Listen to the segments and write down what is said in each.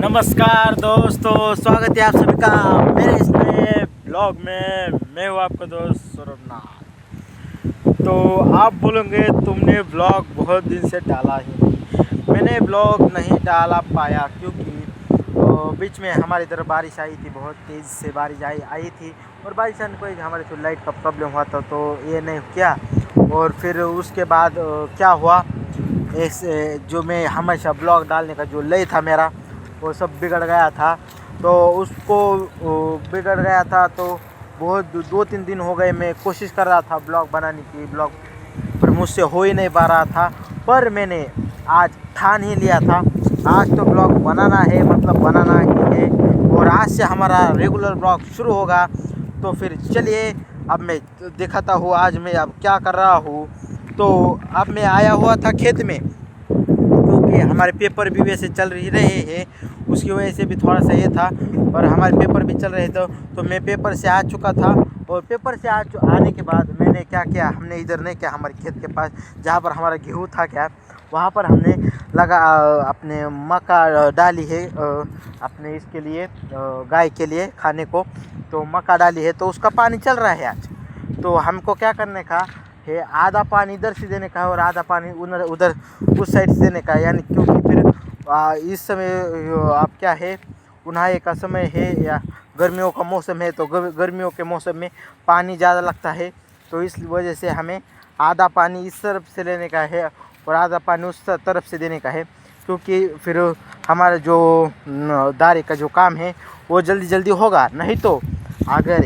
नमस्कार दोस्तों, स्वागत है आप सभी का मेरे इस नए ब्लॉग में। मैं हूँ आपका दोस्त सौरभ। तो आप बोलोगे तुमने ब्लॉग बहुत दिन से डाला ही नहीं। मैंने ब्लॉग नहीं डाला पाया क्योंकि बीच में हमारी इधर बारिश आई थी, बहुत तेज़ से बारिश आई थी। और बारिश आने को हमारे तो लाइट का प्रॉब्लम हुआ था, तो ये नहीं किया। और फिर उसके बाद क्या हुआ, ऐसे जो मैं हमेशा ब्लॉग डालने का जो लय था मेरा, वो सब बिगड़ गया था। तो उसको बिगड़ गया था, तो बहुत 2-3 दिन हो गए मैं कोशिश कर रहा था ब्लॉग बनाने की, ब्लॉग पर मुझसे हो ही नहीं पा रहा था। पर मैंने आज ठान ही लिया था, आज तो ब्लॉग बनाना है, मतलब बनाना ही है। और आज से हमारा रेगुलर ब्लॉग शुरू होगा। तो फिर चलिए अब मैं दिखाता हूँ आज मैं अब क्या कर रहा हूँ। तो अब मैं आया हुआ था खेत में, क्योंकि हमारे पेपर भी वैसे चल रहे हैं, उसकी वजह से भी थोड़ा सा ये था। और हमारे पेपर भी चल रहे थे, तो मैं पेपर से आ चुका था। और पेपर से आने के बाद मैंने क्या किया, हमने इधर नहीं किया, हमारे खेत के पास जहाँ पर हमारा गेहूँ था क्या, वहाँ पर हमने अपने मक्का डाली है, अपने इसके लिए गाय के लिए खाने को। तो मक्का डाली है, तो उसका पानी चल रहा है आज। तो हमको क्या करने का है, आधा पानी इधर से देने का है और आधा पानी उधर उस साइड से देने का है। यानी क्योंकि फिर इस समय आप क्या है, उन्हाई का समय है या गर्मियों का मौसम है, तो गर्मियों के मौसम में पानी ज़्यादा लगता है। तो इस वजह से हमें आधा पानी इस तरफ से लेने का है और आधा पानी उस तरफ से देने का है, क्योंकि फिर हमारा जो दारे का जो काम है वो जल्दी जल्दी होगा। नहीं तो अगर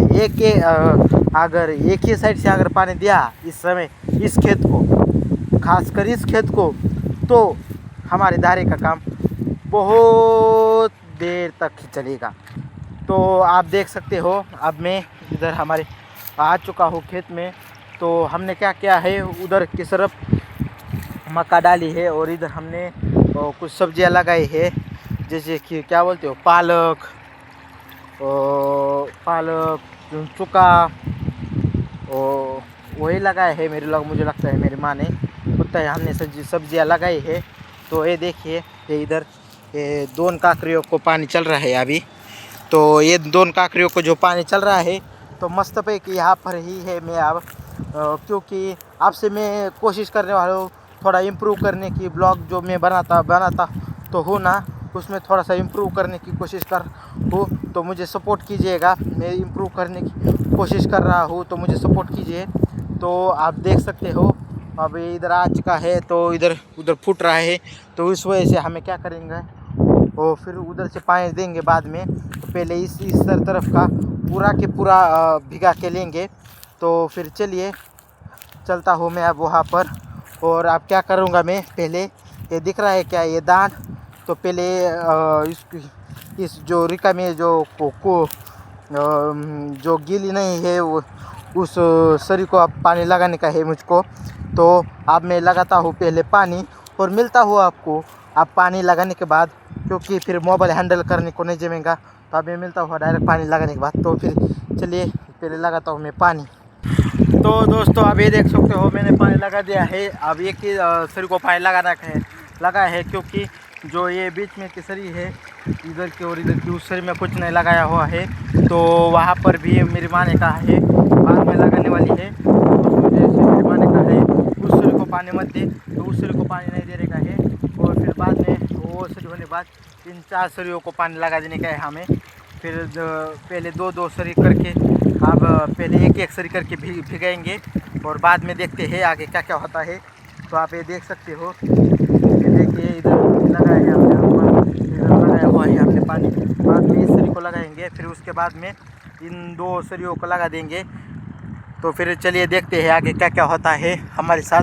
एक ही साइड से अगर पानी दिया इस समय इस खेत को, खासकर इस खेत को, तो हमारे दारे का काम बहुत देर तक चलेगा। तो आप देख सकते हो, अब मैं इधर हमारे आ चुका हूँ खेत में। तो हमने क्या किया है, उधर की तरफ मक्का डाली है और इधर हमने कुछ सब्जियां लगाई है, जैसे कि क्या बोलते हो, पालक, चुका, वही लगाए है मुझे लगता है मेरी माँ ने है, हमने सब्जियां लगाई है। तो ये देखिए, ये इधर ये दोन काकरियों को पानी चल रहा है अभी। तो ये दोन काकरियों को जो पानी चल रहा है, तो मस्त पे कि यहाँ पर ही है मैं अब, क्योंकि आपसे मैं कोशिश करने वाला हूँ थोड़ा इम्प्रूव करने की। ब्लॉग जो मैं बनाता तो हूँ ना, उसमें थोड़ा सा इम्प्रूव करने की कोशिश कर हूँ। तो मुझे सपोर्ट कीजिएगा, मैं इम्प्रूव करने की कोशिश कर रहा हूँ, तो मुझे सपोर्ट कीजिए। तो आप देख सकते हो अब इधर आ चुका है, तो इधर उधर फूट रहा है। तो इस वजह से हमें क्या करेंगे, और फिर उधर से पानी देंगे बाद में। तो पहले इस तरफ का पूरा के पूरा भिगा के लेंगे। तो फिर चलिए चलता हूँ मैं अब वहाँ पर। और अब क्या करूँगा मैं, पहले ये दिख रहा है क्या, ये दांत, तो पहले इस जो रिका में जो गीली नहीं है वो उस सरी को अब पानी लगाने का है मुझको। तो अब मैं लगाता हूँ पहले पानी और मिलता हूँ आपको अब पानी लगाने के बाद, क्योंकि फिर मोबाइल हैंडल करने को नहीं जमेगा। तो अब मैं मिलता हूँ डायरेक्ट पानी लगाने के बाद। तो फिर चलिए पहले लगाता हूँ मैं पानी। तो दोस्तों अब ये देख सकते हो, मैंने पानी लगा दिया है। अब एक ही सरी को पानी लगा है, क्योंकि जो ये बीच में की सरी है, इधर की और इधर की, उस सरी में कुछ नहीं लगाया हुआ है। तो वहाँ पर भी मेरी माँ ने कहा है बाद में लगाने वाली है। तो जैसे मेरी माँ ने कहा है उस सरी को पानी मत दे, तो उस सरी को पानी नहीं देने का है। और फिर बाद में वो सरी होने के बाद 3-4 सरियों को पानी लगा देने का है हमें। फिर पहले 2-2 सरी करके, अब पहले एक सरी करके भिगाएंगे और बाद में देखते हैं आगे क्या क्या होता है। तो आप ये देख सकते हो, ये देखिए इधर लगाया है हमने, इधर लगाया हुआ है हमने पानी। बाद में इस सरी को लगाएंगे, फिर उसके बाद में इन 2 सरियों को लगा देंगे। तो फिर चलिए देखते हैं आगे क्या क्या होता है हमारे साथ।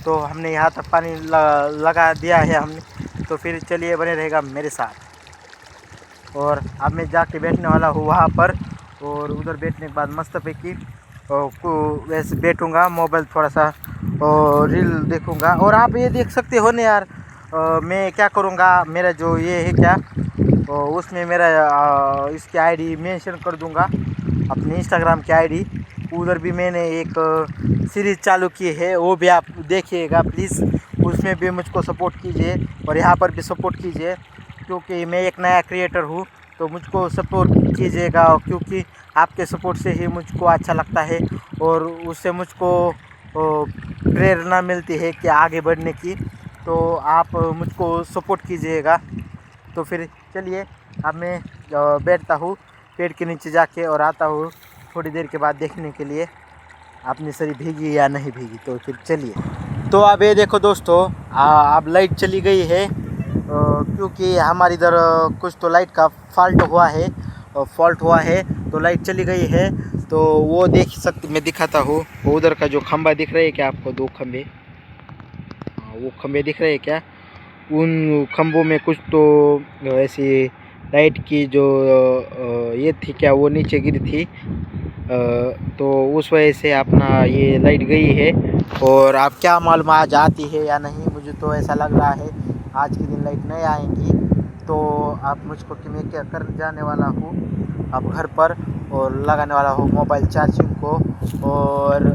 तो हमने यहाँ तक पानी लगा दिया है हमने, तो फिर चलिए बने रहेगा मेरे साथ। और अब मैं जाके बैठने वाला हूँ वहाँ पर, और उधर बैठने के बाद मस्त पे की वैसे बैठूँगा, मोबाइल थोड़ा सा और रील देखूँगा। और आप ये देख सकते हो ना यार, मैं क्या करूँगा, मेरा जो ये है क्या, उसमें मेरा इसकी आईडी मेंशन कर दूँगा, अपने इंस्टाग्राम की आईडी। उधर भी मैंने एक सीरीज़ चालू की है, वो भी आप देखिएगा प्लीज़, उसमें भी मुझको सपोर्ट कीजिए और यहाँ पर भी सपोर्ट कीजिए। क्योंकि मैं एक नया क्रिएटर हूँ, तो मुझको सपोर्ट कीजिएगा, क्योंकि आपके सपोर्ट से ही मुझको अच्छा लगता है और उससे मुझको प्रेरणा मिलती है कि आगे बढ़ने की। तो आप मुझको सपोर्ट कीजिएगा। तो फिर चलिए, अब मैं बैठता हूँ पेड़ के नीचे जाके और आता हूँ थोड़ी देर के बाद देखने के लिए अपनी शरीर भीगी या नहीं भीगी। तो फिर चलिए। तो अब ये देखो दोस्तों, अब लाइट चली गई है, क्योंकि हमारे इधर कुछ तो लाइट का फॉल्ट हुआ है, तो लाइट चली गई है। तो वो देख सकते, मैं दिखाता हूँ, वो उधर का जो खंभा दिख रहा है क्या आपको, 2 खंभे, वो खंभे दिख रहे हैं क्या, उन खंभों में कुछ तो ऐसी लाइट की जो ये थी क्या, वो नीचे गिरी थी, तो उस वजह से अपना ये लाइट गई है। और आप क्या मालूम आज आती है या नहीं, मुझे तो ऐसा लग रहा है आज के दिन लाइट नहीं आएंगी। तो आप मुझको कि मैं क्या कर जाने वाला हूँ अब घर पर, और लगाने वाला हूँ मोबाइल चार्जिंग को, और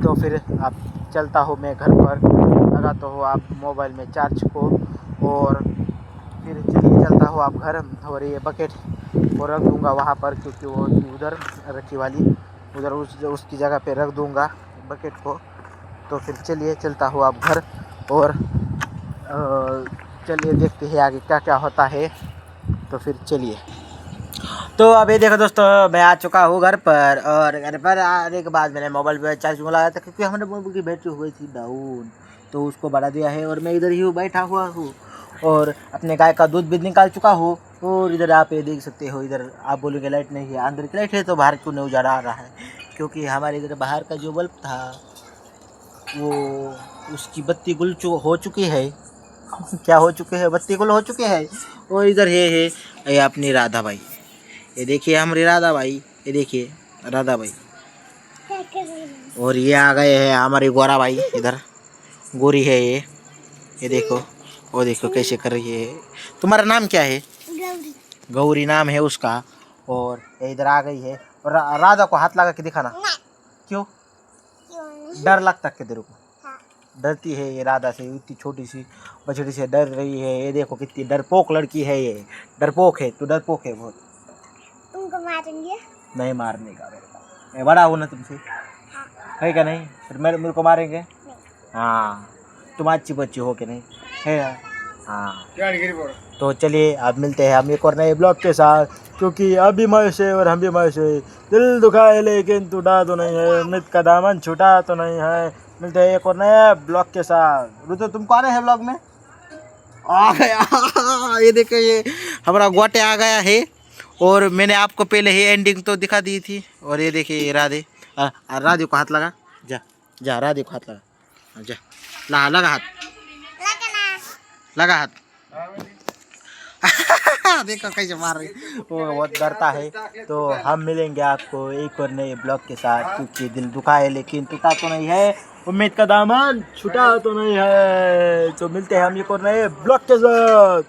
तो फिर आप चलता हूँ मैं घर पर, लगाता हूँ आप मोबाइल में चार्ज को, और फिर चलिए चलता हूँ आप घर। और ये बकेट को रख दूँगा वहाँ पर, क्योंकि वो उधर रखी वाली उधर उसकी जगह पे रख दूँगा बकेट को। तो फिर चलिए चलता हूँ आप घर, और चलिए देखते हैं आगे क्या क्या होता है। तो फिर चलिए। तो अभी देखो दोस्तों, मैं आ चुका हूँ घर पर, और घर पर आने के बाद मैंने मोबाइल पर चार्जिंग लगाया था, क्योंकि हमारे मोबाइल की बैटरी हो गई थी डाउन, तो उसको बढ़ा दिया है। और मैं इधर ही बैठा हुआ हूँ और अपने गाय का दूध भी निकाल चुका हूँ। और इधर आप ये देख सकते हो, इधर आप बोलोगे लाइट नहीं है, अंदर की लाइट है, तो बाहर क्यों नहीं उजाला आ रहा है, क्योंकि हमारे इधर बाहर का जो बल्ब था वो उसकी बत्ती गुल हो चुकी है। क्या हो चुके हैं, बत्ती गुल हो चुके हैं। और इधर ये अपनी राधा भाई, ये देखिए हमारी राधा भाई, ये देखिए राधा भाई। और ये आ गए हैं हमारी गोरा भाई, इधर गोरी है ये देखो, वो देखो कैसे कर रही है। तुम्हारा नाम क्या है? गौरी। गौरी नाम है उसका। और ये इधर आ गई है, और राधा को हाथ लगा के दिखाना। क्यों? डर लगता है तेरे को? हाँ। डरती है ये राधा से, इतनी छोटी सी बछड़ी से डर रही है। ये देखो कितनी डरपोक लड़की है, ये डरपोक है, तू डरपोक है बहुत। तुमको मारेंगे? नहीं मारने का, मेरे को मैं बड़ा हूँ ना तुमसे। हाँ। है क्या? नहीं फिर मेरे को मारेंगे? नहीं। हाँ, तुम अच्छी बच्ची हो के नहीं है? हाँ। तो चलिए अब मिलते हैं हम एक और नए ब्लॉग के साथ, क्योंकि अभी मौज है और हम भी मौज है। दिल दुखाए लेकिन टूटा तो नहीं है, उम्मीद का दामन छूटा तो नहीं है। मिलते हैं एक और नए ब्लॉग के साथ। रुतो, तुमको आने हैं ब्लॉग में? आ गया ये देखो, ये हमारा गोटे आ गया है। और मैंने आपको पहले ही एंडिंग तो दिखा दी थी। और ये देखिए राधे, राधे को हाथ लगा, जा जा राधे को हाथ लगा, जा लगा हाथ, लगा हाथ। देखो कैसे मार रही, वो बहुत डरता है। तो हम मिलेंगे आपको एक और नए ब्लॉग के साथ, क्योंकि दिल दुखा है लेकिन टूटा तो नहीं है, उम्मीद का दामन छूटा तो नहीं है। तो मिलते हैं हम एक और नए ब्लॉग के साथ।